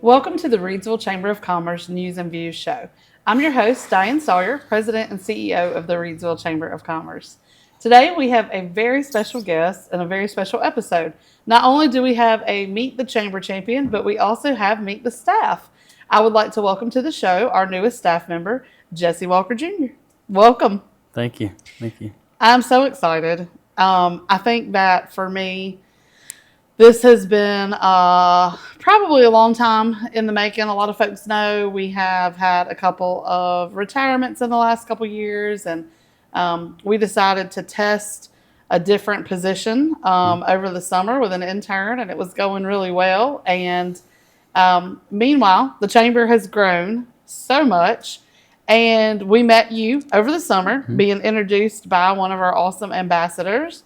Welcome to the Reidsville Chamber of Commerce News and Views show. I'm your host, Diane Sawyer, President and CEO of the Reidsville Chamber of Commerce. Today we have a very special guest and a very special episode. Not only do we have a Meet the Chamber champion, but we also have Meet the Staff. I would like to welcome to the show our newest staff member, Jesse Walker Jr. Welcome. Thank you. I'm so excited. I think that for me, this has been probably a long time in the making. A lot of folks know we have had a couple of retirements in the last couple years, and we decided to test a different position over the summer with an intern, and it was going really well. And meanwhile, the chamber has grown so much, and we met you over the summer, being introduced by one of our awesome ambassadors,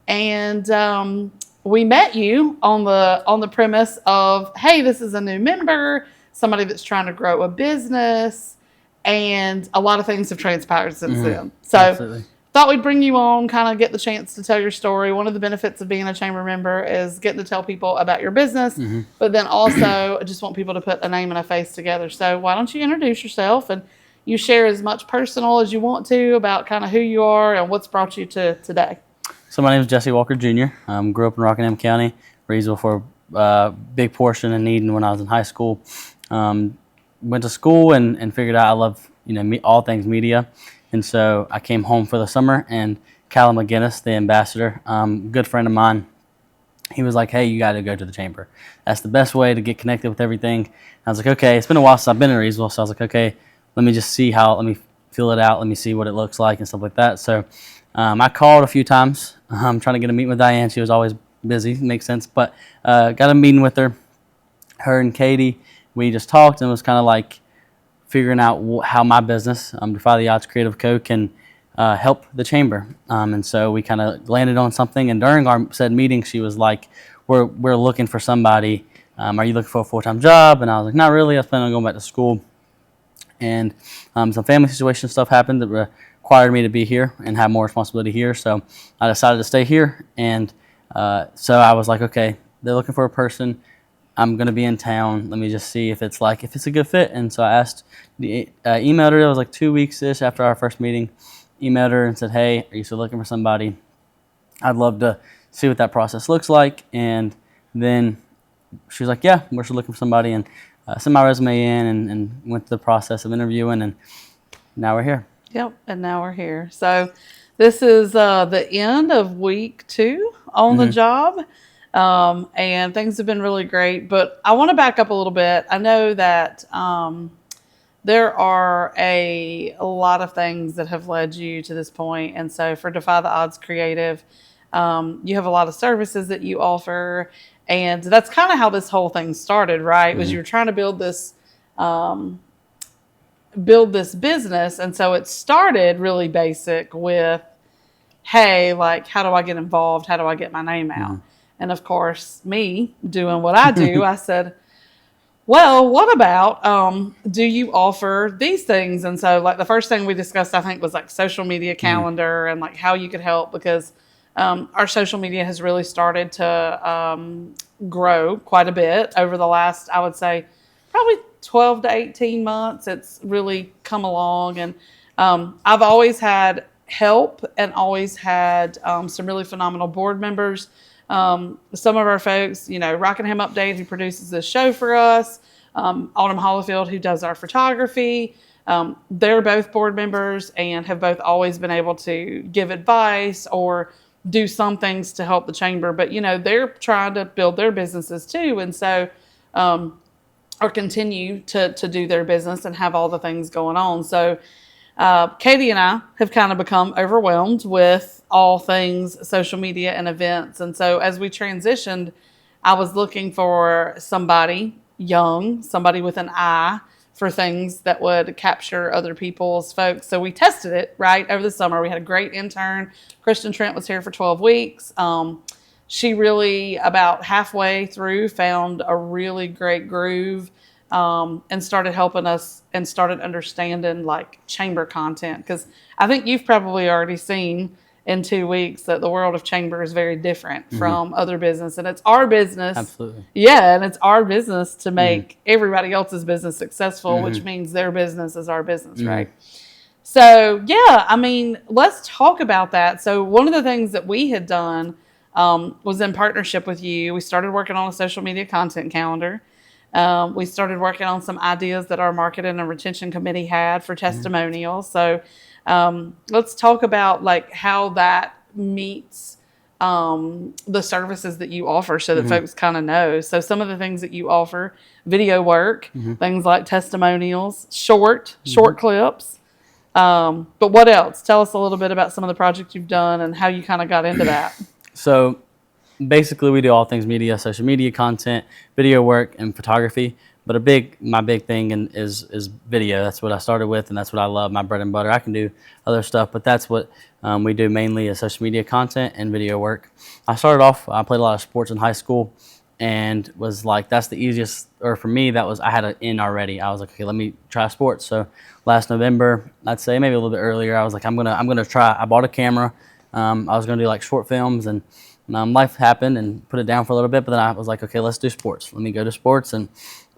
and we met you on the premise of, hey, this is a new member, somebody that's trying to grow a business, and a lot of things have transpired since then. So Absolutely. Thought we'd bring you on, kind of get the chance to tell your story. One of the benefits of being a chamber member is getting to tell people about your business, but then also I just want people to put a name and a face together. So why don't you introduce yourself and you share as much personal as you want to about kind of who you are and what's brought you to today. So my name is Jesse Walker Jr. Grew up in Rockingham County, Reidsville for a big portion in Eden when I was in high school. Went to school and figured out I love all things media, and so I came home for the summer. And Callum McGinnis, the ambassador, good friend of mine, he was like, "Hey, you got to go to the chamber. That's the best way to get connected with everything." I was like, "Okay." It's been a while since I've been in Reidsville, so I was like, "Okay, let me just see let me feel it out. Let me see what it looks like and stuff like that." So I called a few times, trying to get a meeting with Diane. She was always busy, makes sense. But got a meeting with her and Katie. We just talked and it was kind of like figuring out how my business, Defy the Odds Creative Co., can help the chamber. And so we kind of landed on something. And during our said meeting, she was like, we're looking for somebody. Are you looking for a full-time job? And I was like, not really. I was planning on going back to school. And some family situation stuff happened that required me to be here and have more responsibility here. So I decided to stay here. And so I was like, okay, they're looking for a person. I'm going to be in town. Let me just see if it's a good fit. And so I emailed her. It was like 2 weeks-ish after our first meeting. Emailed her and said, hey, are you still looking for somebody? I'd love to see what that process looks like. And then she was like, yeah, we're still looking for somebody. And sent my resume in and went through the process of interviewing, and now we're here. Yep, and now we're here. So this is the end of week 2 on the job, and things have been really great. But I want to back up a little bit. I know that there are a lot of things that have led you to this point. And so for Defy the Odds Creative, you have a lot of services that you offer. And that's kind of how this whole thing started, right? Was you were trying to build this business. And so it started really basic with, hey, like, how do I get involved? How do I get my name out? And of course, me doing what I do, I said, well, what about, do you offer these things? And so like the first thing we discussed, I think, was like social media calendar and like how you could help, because our social media has really started to grow quite a bit over the last, I would say, probably 12 to 18 months. It's really come along. And I've always had help and always had some really phenomenal board members. Some of our folks, Rockingham Update, who produces this show for us, Autumn Hollifield, who does our photography. They're both board members and have both always been able to give advice or do some things to help the chamber, but they're trying to build their businesses too, and so or continue to do their business and have all the things going on. So Katie and I have kind of become overwhelmed with all things social media and events, and so as we transitioned, I was looking for somebody young, somebody with an eye for things that would capture other people's folks. So we tested it right over the summer. We had a great intern. Kristen Trent was here for 12 weeks. She really, about halfway through, found a really great groove and started helping us and started understanding like chamber content. Because I think you've probably already seen in 2 weeks that the world of chamber is very different from other business, and it's our business. Absolutely. Yeah, and it's our business to make everybody else's business successful, which means their business is our business, right? So, yeah, I mean, let's talk about that. So one of the things that we had done was in partnership with you. We started working on a social media content calendar. We started working on some ideas that our marketing and retention committee had for testimonials. So let's talk about like how that meets the services that you offer so that folks kind of know. So some of the things that you offer: video work, things like testimonials, short clips. But what else? Tell us a little bit about some of the projects you've done and how you kind of got into that. So basically, we do all things media, social media content, video work, and photography. But my big thing is video. That's what I started with, and that's what I love, my bread and butter. I can do other stuff, but that's what we do mainly is social media content and video work. I started off, I played a lot of sports in high school, and was like, that's the easiest, or for me, I had an in already. I was like, okay, let me try sports. So last November, I'd say maybe a little bit earlier, I was like, I'm gonna try. I bought a camera. I was gonna do like short films, and life happened and put it down for a little bit. But then I was like, okay, let's do sports. Let me go to sports, and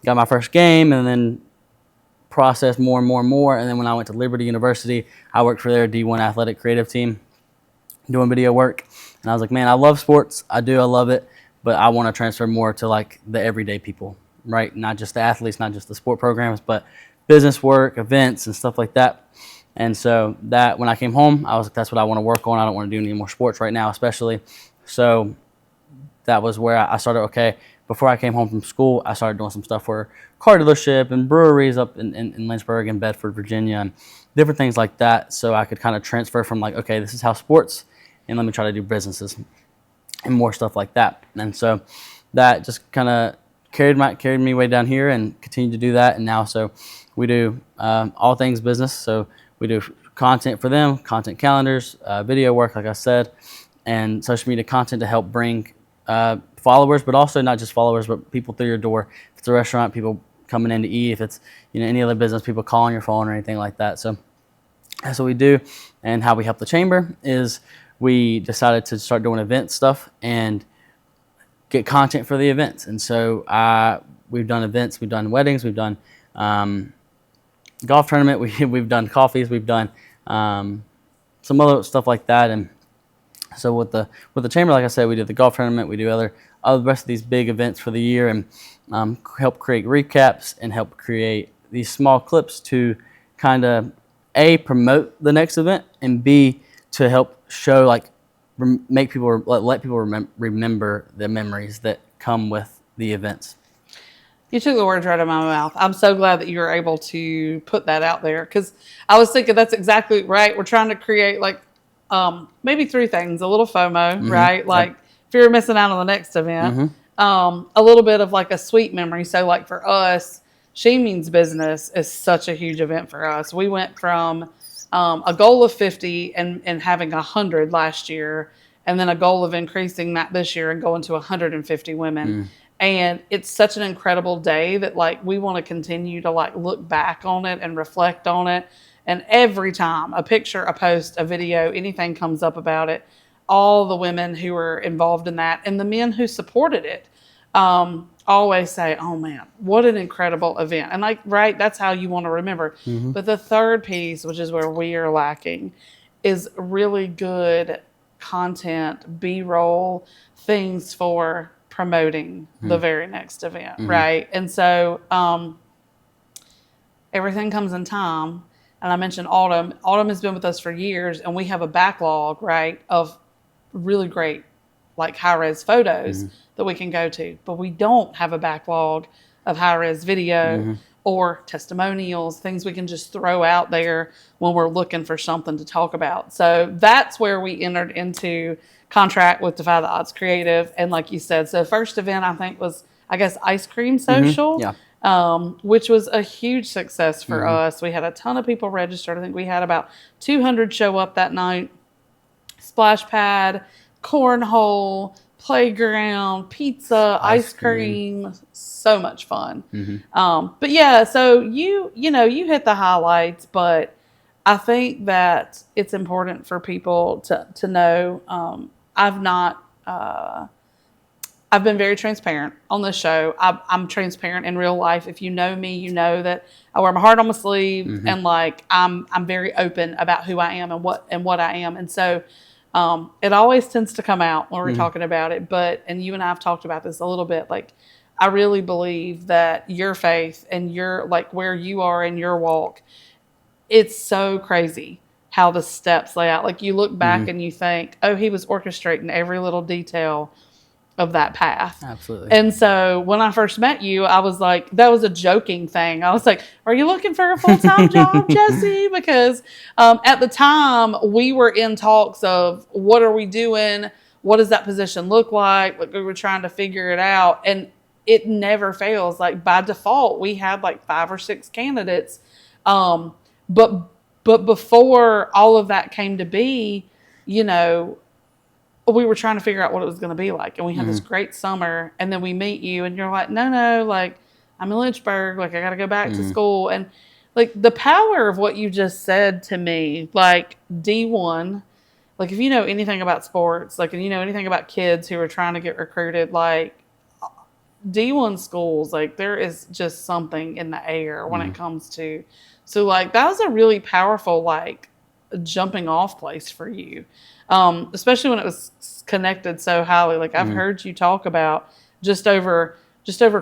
got my first game, and then processed more and more and more. And then when I went to Liberty University, I worked for their D1 athletic creative team doing video work. And I was like, man, I love sports. I love it. But I want to transfer more to like the everyday people, right? Not just the athletes, not just the sport programs, but business work, events, and stuff like that. And so that when I came home, I was like, that's what I want to work on. I don't want to do any more sports right now, especially. So that was where I started. Okay, before I came home from school, I started doing some stuff for car dealership and breweries up in Lynchburg and Bedford, Virginia, and different things like that. So I could kind of transfer from like, okay, this is how sports, and let me try to do businesses and more stuff like that. And so that just kind of carried me way down here, and continued to do that. And now, so we do all things business. So we do content for them, content calendars, video work, like I said, and social media content to help bring followers, but also not just followers, but people through your door. If it's a restaurant, people coming in to eat. If it's any other business, people calling your phone or anything like that. So that's what we do. And how we help the chamber is we decided to start doing event stuff and get content for the events. And so we've done events, we've done weddings, we've done golf tournament, we've done coffees, we've done some other stuff like that. And so with the chamber, like I said, we do the golf tournament, we do other rest of these big events for the year, and help create recaps and help create these small clips to kind of A, promote the next event, and B, to help show, like, make people, let people remember the memories that come with the events. You took the words right out of my mouth. I'm so glad that you were able to put that out there, because I was thinking that's exactly right. We're trying to create like maybe 3 things: a little FOMO, right? Like if you're missing out on the next event, a little bit of like a sweet memory. So like for us, She Means Business is such a huge event for us. We went from a goal of 50 and having 100 last year, and then a goal of increasing that this year and going to 150 women. And it's such an incredible day that like we want to continue to like look back on it and reflect on it. And every time a picture, a post, a video, anything comes up about it, all the women who were involved in that and the men who supported it always say, oh man, what an incredible event. And like, right, that's how you want to remember. But the third piece, which is where we are lacking, is really good content, B-roll, things for promoting the very next event, right? And so everything comes in time. And I mentioned Autumn. Autumn has been with us for years, and we have a backlog, right, of really great, like high-res photos that we can go to. But we don't have a backlog of high-res video or testimonials, things we can just throw out there when we're looking for something to talk about. So that's where we entered into contract with Defy the Odds Creative. And like you said, so first event I think was, I guess, Ice Cream Social. Which was a huge success for us. We had a ton of people registered. I think we had about 200 show up that night. Splash pad, cornhole, playground, pizza, ice cream. So much fun. But yeah, so you hit the highlights, but I think that it's important for people to know. I've been very transparent on this show. I'm transparent in real life. If you know me, you know that I wear my heart on my sleeve, and like I'm very open about who I am and what I am. And so it always tends to come out when we're talking about it. And you and I have talked about this a little bit. Like, I really believe that your faith and your, like, where you are in your walk, it's so crazy how the steps lay out. Like, you look back and you think, oh, he was orchestrating every little detail of that path. Absolutely. And so when I first met you, I was like, that was a joking thing. I was like, are you looking for a full-time job, Jesse? Because at the time we were in talks of what are we doing? What does that position look like? Like, we were trying to figure it out, and it never fails. Like, by default, we had like 5 or 6 candidates. But before all of that came to be, you know, we were trying to figure out what it was going to be like. And we had this great summer, and then we meet you and you're like, no, like, I'm in Lynchburg. Like, I got to go back to school. And like, the power of what you just said to me, like, D1, like, if you know anything about sports, like, and you know anything about kids who are trying to get recruited, like, D1 schools, like, there is just something in the air when it comes to, so like, that was a really powerful, like, jumping off place for you. Especially when it was connected so highly. Like, I've heard you talk about just over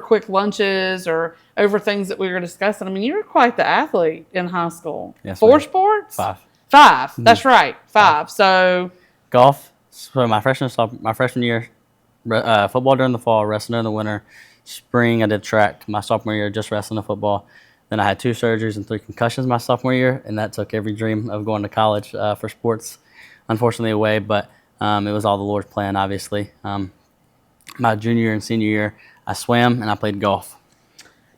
quick lunches or over things that we were discussing. I mean, you were quite the athlete in high school. Yes, 4 sports? 5. That's right. 5. So golf. So my freshman year, football during the fall, wrestling during the winter. Spring, I did track. My sophomore year, just wrestling and football. Then I had 2 surgeries and 3 concussions my sophomore year, and that took every dream of going to college for sports, unfortunately, away. But it was all the Lord's plan, obviously. My junior and senior year, I swam and I played golf.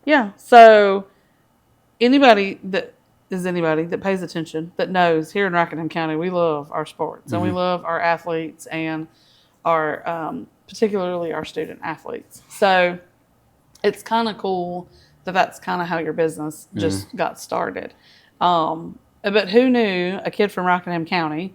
Yeah. So anybody that pays attention, that knows, here in Rockingham County, we love our sports and we love our athletes and our particularly our student athletes. So it's kind of cool that that's kind of how your business just got started. But who knew a kid from Rockingham County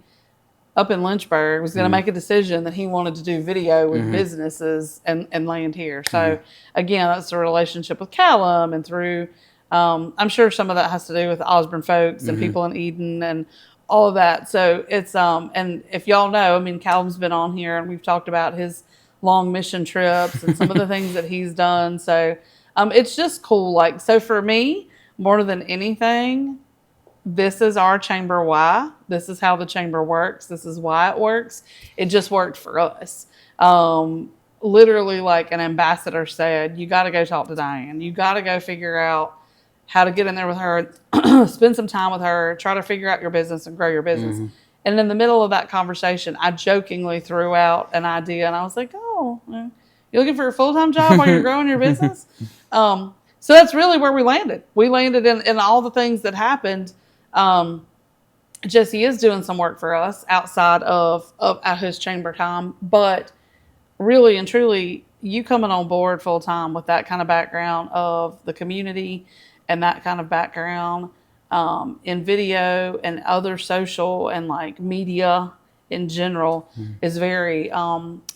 up in Lynchburg was going to make a decision that he wanted to do video with businesses and land here. So again, that's the relationship with Callum, and through, I'm sure some of that has to do with the Osborne folks and people in Eden and all of that. So it's, and if y'all know, I mean, Callum's been on here and we've talked about his long mission trips and some of the things that he's done. So it's just cool. Like, so for me, more than anything, this is our chamber why. This is how the chamber works. This is why it works. It just worked for us. Literally, like an ambassador said, you got to go talk to Diane. You got to go figure out how to get in there with her, spend some time with her, try to figure out your business and grow your business. And in the middle of that conversation, I jokingly threw out an idea, and I was like, oh, you're looking for a full-time job while you're growing your business? So that's really where we landed. We landed in all the things that happened. Jesse is doing some work for us outside of at his chamber time, but really and truly, you coming on board full time with that kind of background of the community and that kind of background in video and other social and like media in general is very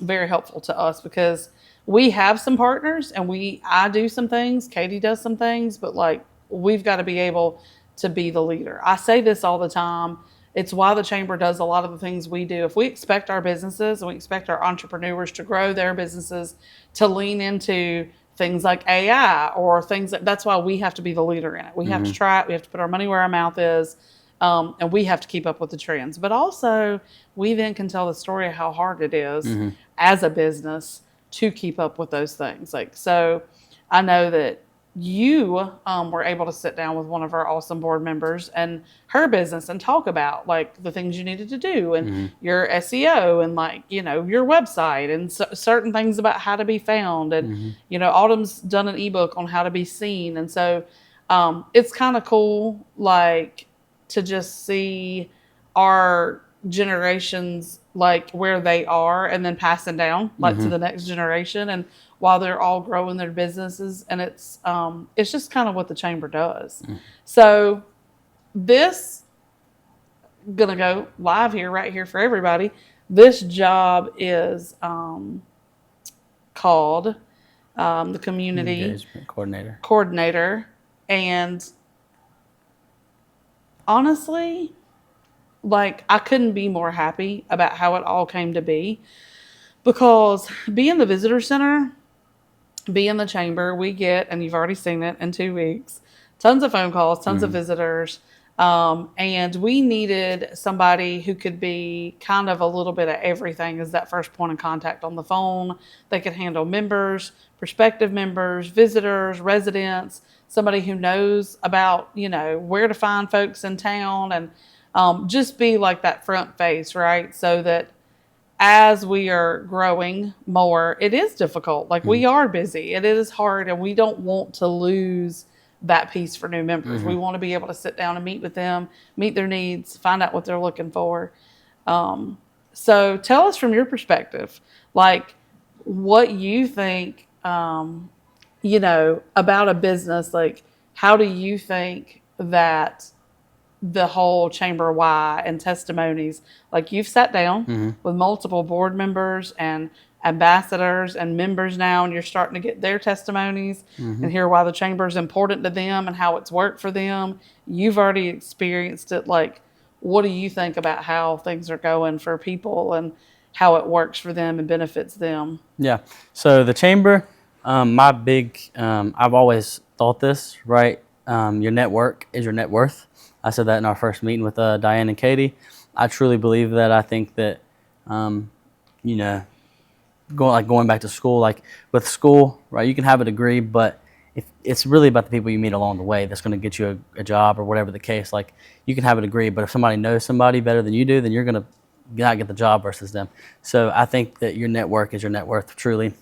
very helpful to us, because we have some partners and I do some things, Katie does some things, but like, we've got to be able to be the leader. I say this all the time. It's why the chamber does a lot of the things we do. If we expect our businesses and we expect our entrepreneurs to grow their businesses, to lean into things like AI or things that's why we have to be the leader in it. We have to try it. We have to put our money where our mouth is. And we have to keep up with the trends. But also, we then can tell the story of how hard it is as a business to keep up with those things. Like, so I know that you were able to sit down with one of our awesome board members and her business and talk about like the things you needed to do and your SEO and like, you know, your website and certain things about how to be found. And, you know, Autumn's done an ebook on how to be seen. And so it's kind of cool, like, to just see our generations, like where they are and then passing down like to the next generation. And while they're all growing their businesses, and it's just kind of what the chamber does. So this going to go live here, right here for everybody. This job is called the community engagement coordinator. And honestly, like, I couldn't be more happy about how it all came to be, because being the visitor center, being the chamber, we get, and you've already seen it in 2 weeks, tons of phone calls, tons of visitors. And we needed somebody who could be kind of a little bit of everything as that first point of contact on the phone. They could handle members, prospective members, visitors, residents, somebody who knows about, where to find folks in town, and just be like that front face, right? So that as we are growing more, it is difficult. Like, we are busy. It is hard, and we don't want to lose that piece for new members. We want to be able to sit down and meet with them, meet their needs, find out what they're looking for. So tell us from your perspective, like, what you think, about a business. Like, how do you think that the whole chamber why and testimonies, like, you've sat down with multiple board members and ambassadors and members now, and you're starting to get their testimonies and hear why the chamber is important to them and how it's worked for them. You've already experienced it. Like, what do you think about how things are going for people and how it works for them and benefits them? Yeah. So the chamber, my big, I've always thought this, right? Your network is your net worth. I said that in our first meeting with Diane and Katie. I truly believe that. I think that, going back to school, like with school, right? You can have a degree, but if it's really about the people you meet along the way that's going to get you a job or whatever the case. Like, you can have a degree, but if somebody knows somebody better than you do, then you're going to not get the job versus them. So I think that your network is your net worth, truly.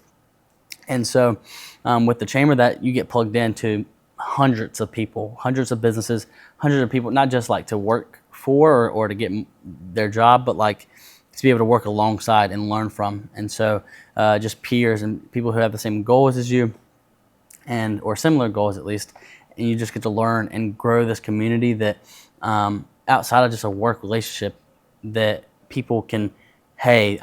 And so with the chamber, that you get plugged into hundreds of people, hundreds of businesses, hundreds of people, not just like to work for or to get their job, but like to be able to work alongside and learn from. And so just peers and people who have the same goals as you, or similar goals at least, and you just get to learn and grow this community that outside of just a work relationship, that people can, hey,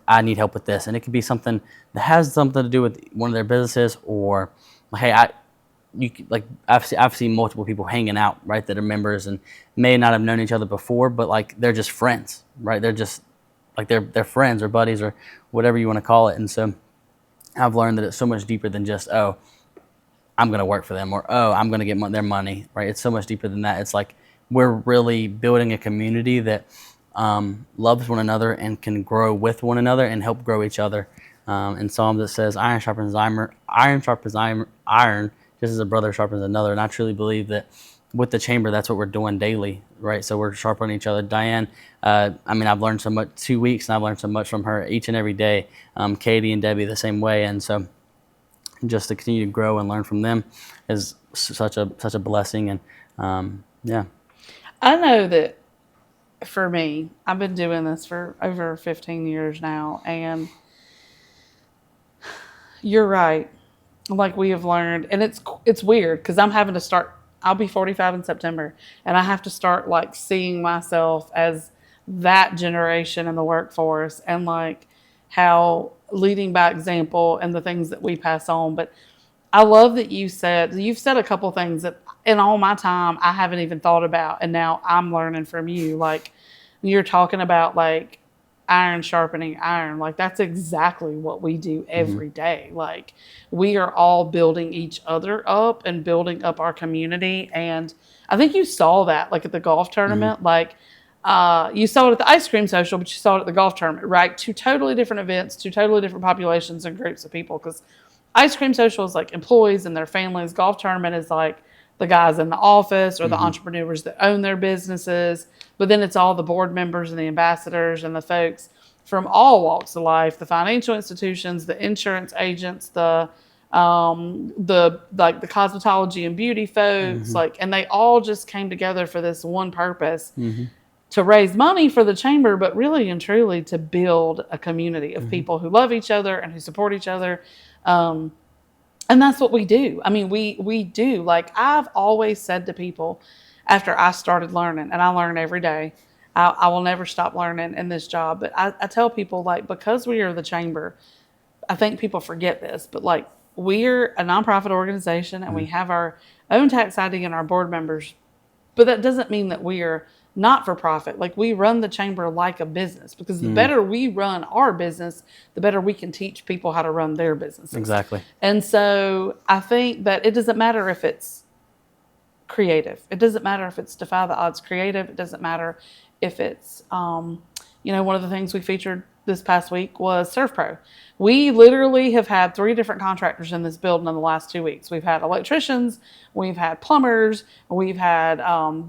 I need help with this, and it could be something that has something to do with one of their businesses, or hey, I've seen multiple people hanging out, right, that are members and may not have known each other before, but like they're just friends, right? They're just like they're friends or buddies or whatever you want to call it. And so I've learned that it's so much deeper than just, oh, I'm going to work for them, or oh, I'm going to get their money, right? It's so much deeper than that. It's like we're really building a community that loves one another and can grow with one another and help grow each other. In Psalms it says, iron sharpens iron, just as a brother sharpens another. And I truly believe that with the chamber, that's what we're doing daily, right? So we're sharpening each other. Diane, I've learned so much, 2 weeks, and I've learned so much from her each and every day. Katie and Debbie the same way. And so just to continue to grow and learn from them is such a blessing. And yeah. I know that for me, I've been doing this for over 15 years now, and you're right. Like, we have learned, and it's weird because I'm having to start. I'll be 45 in September, and I have to start like seeing myself as that generation in the workforce, and like how leading by example and the things that we pass on. But I love that you've said a couple things that in all my time I haven't even thought about, and now I'm learning from you. Like, you're talking about like iron sharpening iron. Like, that's exactly what we do every day. Like, we are all building each other up and building up our community. And I think you saw that like at the golf tournament. Like, you saw it at the ice cream social, but you saw it at the golf tournament, right? Two totally different events, two totally different populations and groups of people. Because ice cream social is like employees and their families. Golf tournament is like the guys in the office or the entrepreneurs that own their businesses. But then it's all the board members and the ambassadors and the folks from all walks of life, the financial institutions, the insurance agents, the cosmetology and beauty folks, and they all just came together for this one purpose, to raise money for the chamber, but really and truly to build a community of people who love each other and who support each other. And that's what we do. I mean, we do. Like, I've always said to people after I started learning, and I learn every day, I will never stop learning in this job. But I tell people, like, because we are the chamber, I think people forget this, but like, we're a nonprofit organization and we have our own tax ID and our board members, but that doesn't mean that we are not for profit. Like, we run the chamber like a business, because the better we run our business, the better we can teach people how to run their businesses. Exactly. And so I think that it doesn't matter if it's creative. It doesn't matter if it's Defy the Odds creative. It doesn't matter if it's, one of the things we featured this past week was Surf Pro. We literally have had 3 different contractors in this building in the last 2 weeks. We've had electricians, we've had plumbers, we've had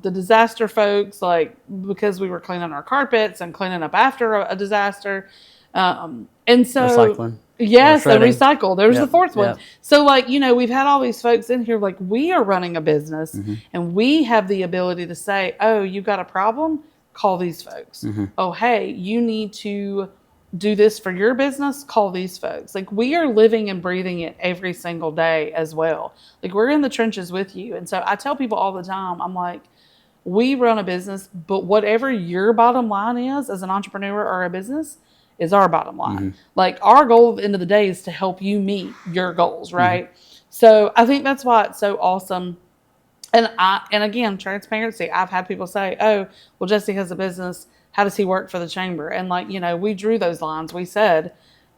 the disaster folks, like, because we were cleaning our carpets and cleaning up after a disaster. And so, recycling. Yes, and recycle. There's the 4th one. Yep. So, like, we've had all these folks in here, like, we are running a business and we have the ability to say, oh, you've got a problem? Call these folks. Oh, hey, you need to do this for your business? Call these folks. Like, we are living and breathing it every single day as well. Like, we're in the trenches with you. And so I tell people all the time, I'm like, we run a business, but whatever your bottom line is as an entrepreneur or a business is our bottom line. Like, our goal at the end of the day is to help you meet your goals, right? So I think that's why it's so awesome. And again, transparency. I've had people say, oh, well, Jesse has a business. How does he work for the chamber? And like, we drew those lines. We said,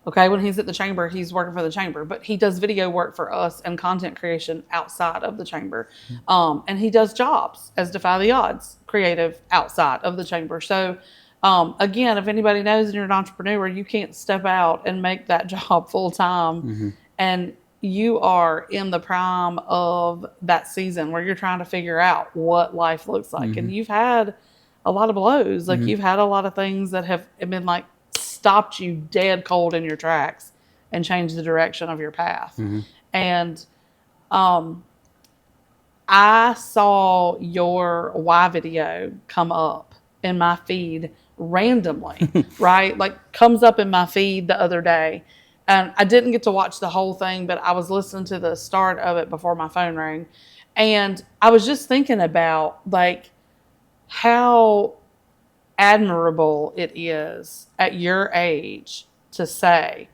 okay, when he's at the chamber, he's working for the chamber, but he does video work for us and content creation outside of the chamber. And he does jobs as Defy the Odds creative outside of the chamber. So again, if anybody knows and you're an entrepreneur, you can't step out and make that job full time. And you are in the prime of that season where you're trying to figure out what life looks like. And you've had a lot of blows. Like, you've had a lot of things that have been like stopped you dead cold in your tracks and changed the direction of your path. And I saw your why video come up in my feed randomly, right? Like, comes up in my feed the other day. And I didn't get to watch the whole thing, but I was listening to the start of it before my phone rang. And I was just thinking about, like, how admirable it is at your age to say,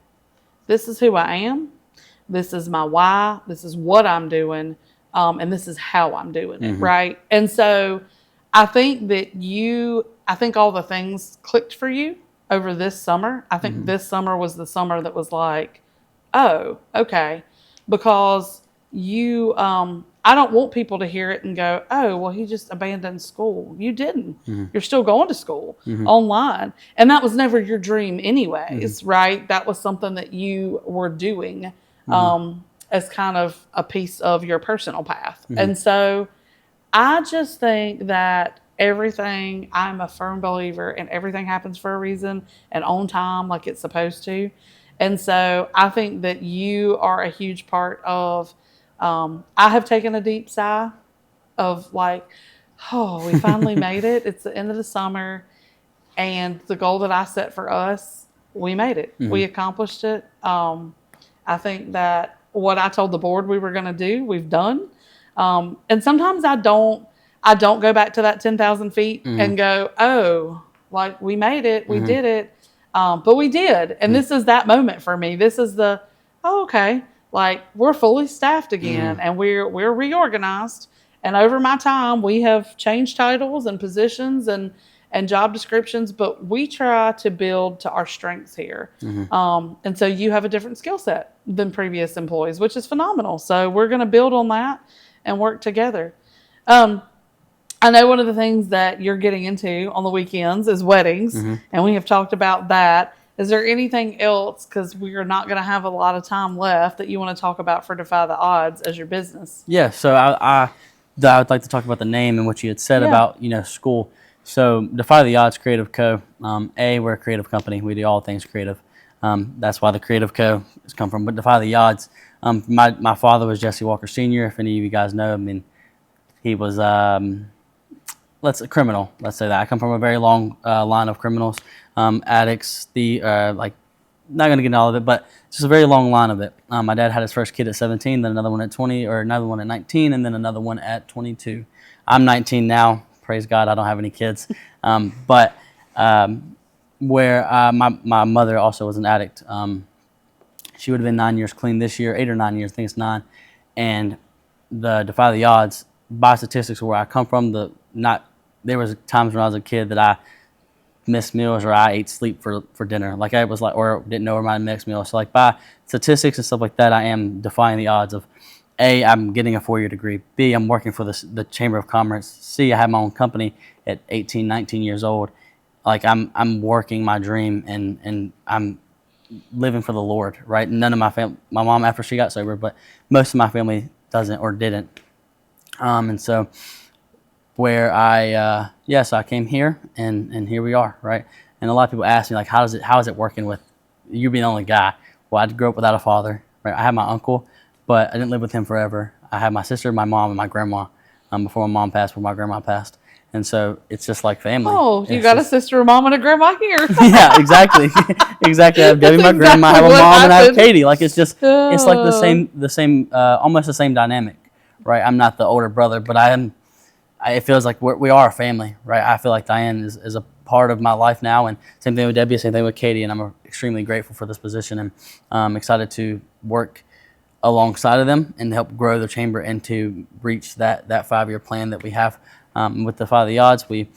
this is who I am, this is my why, this is what I'm doing, and this is how I'm doing it, right? And so I think that I think all the things clicked for you over this summer. I think this summer was the summer that was like, oh, okay, because I don't want people to hear it and go, oh, well, he just abandoned school. You didn't. You're still going to school online. And that was never your dream anyways, right? That was something that you were doing as kind of a piece of your personal path. And so I just think that I'm a firm believer in everything happens for a reason and on time, like it's supposed to. And so I think that you are a huge part of, I have taken a deep sigh of like, oh, we finally made it. It's the end of the summer. And the goal that I set for us, we made it. We accomplished it. I think that what I told the board we were going to do, we've done. And sometimes I don't go back to that 10,000 feet and go, oh, like we made it, we did it. But we did. And this is that moment for me. This is the, oh, okay. Like, we're fully staffed again and we're reorganized. And over my time, we have changed titles and positions and job descriptions, but we try to build to our strengths here. And so you have a different skill set than previous employees, which is phenomenal. So we're going to build on that and work together. I know one of the things that you're getting into on the weekends is weddings, and we have talked about that. Is there anything else, because we are not going to have a lot of time left, that you want to talk about for Defy the Odds as your business? Yeah, so I would like to talk about the name and what you had said about, school. So Defy the Odds Creative Co. We're a creative company. We do all things creative. That's why the Creative Co. has come from. But Defy the Odds, my father was Jesse Walker Sr., if any of you guys know. I mean, he was a criminal, let's say that. I come from a very long line of criminals, addicts, not going to get into all of it, but it's just a very long line of it. My dad had his first kid at 17, then another one at 20, or another one at 19, and then another one at 22. I'm 19 now, praise God, I don't have any kids. But where my mother also was an addict. She would have been 9 years clean this year, 8 or 9 years, I think it's 9. And the Defy the Odds, by statistics where I come from, there was times when I was a kid that I missed meals or I ate sleep for dinner. Like I was like, or didn't know where my next meal. So like by statistics and stuff like that, I am defying the odds of A, I'm getting a 4-year degree. B, I'm working for the Chamber of Commerce. C, I have my own company at 18, 19 years old. Like I'm working my dream and I'm living for the Lord, right? None of my family, my mom after she got sober, but most of my family doesn't or didn't. And so where so I came here and here we are, right? And a lot of people ask me like, how is it working with you being the only guy? Well, I grew up without a father, right? I had my uncle, but I didn't live with him forever. I had my sister, my mom, and my grandma before my mom passed, before my grandma passed. And so it's just like family. Oh, you got a sister, a mom, and a grandma here. Yeah, exactly. Exactly. I have Debbie, my grandma, I have a mom, and I have Katie. Like it's just, it's like the same, almost the same dynamic, right? I'm not the older brother, but it feels like we are a family, right? I feel like Diane is a part of my life now, and same thing with Debbie, same thing with Katie, and I'm extremely grateful for this position, and I'm excited to work alongside of them and help grow the chamber and to reach that 5-year plan that we have with the Defy the Odds. With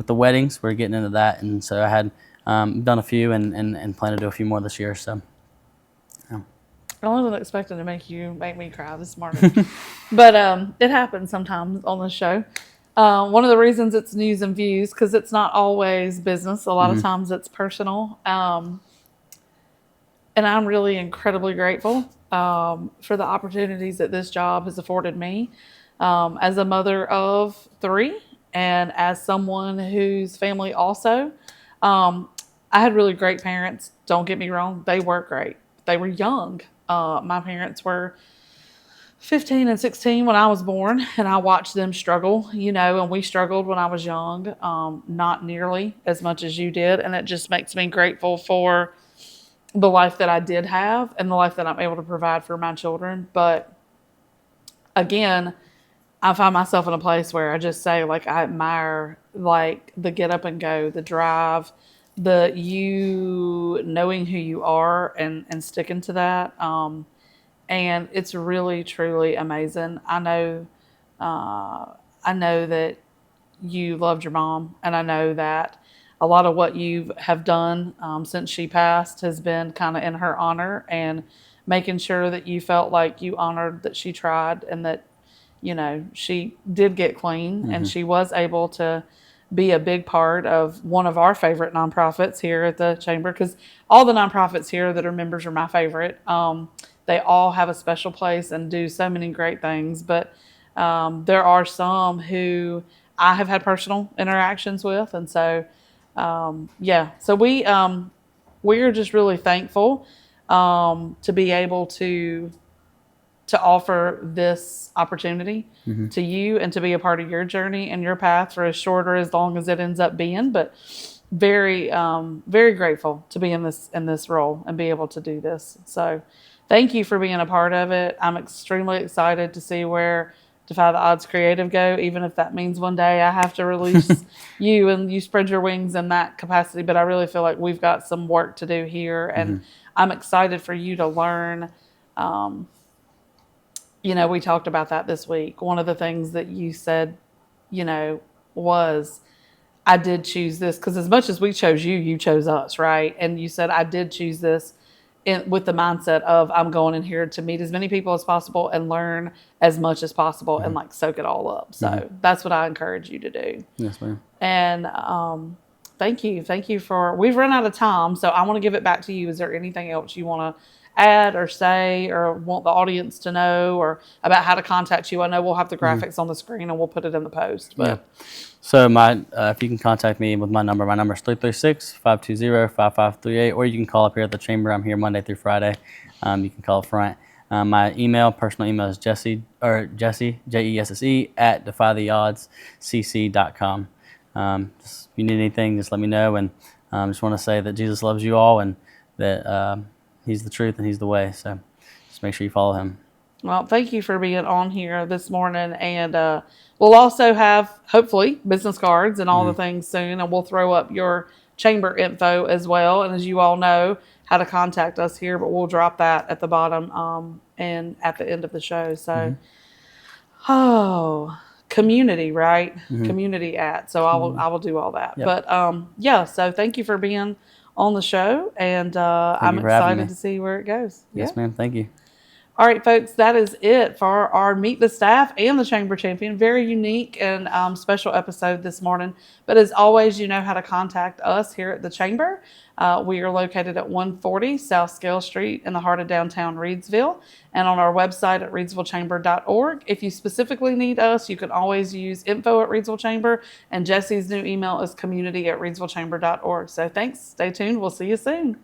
the weddings, we're getting into that, and so I had done a few and plan to do a few more this year. So. I wasn't expecting to make me cry this morning, but it happens sometimes on the show. One of the reasons it's news and views because it's not always business. A lot of times it's personal, and I'm really incredibly grateful for the opportunities that this job has afforded me as a mother of 3 and as someone whose family also. I had really great parents. Don't get me wrong; they were great. They were young. My parents were 15 and 16 when I was born, and I watched them struggle, and we struggled when I was young, not nearly as much as you did. And it just makes me grateful for the life that I did have and the life that I'm able to provide for my children. But again, I find myself in a place where I just say, like, I admire, like, the get up and go, the drive, the you knowing who you are and sticking to that. And it's really, truly amazing. I know that you loved your mom, and I know that a lot of what you have done since she passed has been kind of in her honor and making sure that you felt like you honored that she tried and that, she did get clean and she was able to be a big part of one of our favorite nonprofits here at the Chamber, because all the nonprofits here that are members are my favorite. They all have a special place and do so many great things, but there are some who I have had personal interactions with, and so so we're just really thankful to be able to offer this opportunity to you and to be a part of your journey and your path for as short or as long as it ends up being. But very, very grateful to be in this role and be able to do this. So thank you for being a part of it. I'm extremely excited to see where Defy the Odds Creative go, even if that means one day I have to release you and you spread your wings in that capacity. But I really feel like we've got some work to do here, and I'm excited for you to learn. We talked about that this week. One of the things that you said, was I did choose this because as much as we chose you, you chose us, right? And you said, I did choose this with the mindset of I'm going in here to meet as many people as possible and learn as much as possible and like soak it all up. So that's what I encourage you to do. Yes, ma'am. And thank you. Thank you we've run out of time, so I want to give it back to you. Is there anything else you want to add or say or want the audience to know or about how to contact you? I know we'll have the graphics on the screen and we'll put it in the post. But So if you can contact me with my number is 336-520-5538, or you can call up here at the Chamber. I'm here Monday through Friday. You can call up front. My personal email is Jesse, Jesse, at defytheoddscc.com. If you need anything, just let me know. And just want to say that Jesus loves you all and that He's the truth and He's the way. So just make sure you follow Him. Well, thank you for being on here this morning. And we'll also have, hopefully, business cards and all the things soon. And we'll throw up your chamber info as well. And as you all know, how to contact us here, but we'll drop that at the bottom and at the end of the show. So, community, right? Community at. So I will do all that. Yep. But yeah, so thank you for being on the show. And I'm excited to see where it goes. Yes, ma'am. Thank you. All right, folks, that is it for our Meet the Staff and the Chamber Champion. Very unique and special episode this morning. But as always, you know how to contact us here at the Chamber. We are located at 140 South Scale Street in the heart of downtown Reidsville, and on our website at reidsvillechamber.org. If you specifically need us, you can always use info@reidsvillechamber, and Jesse's new email is community@reidsvillechamber.org. So thanks. Stay tuned. We'll see you soon.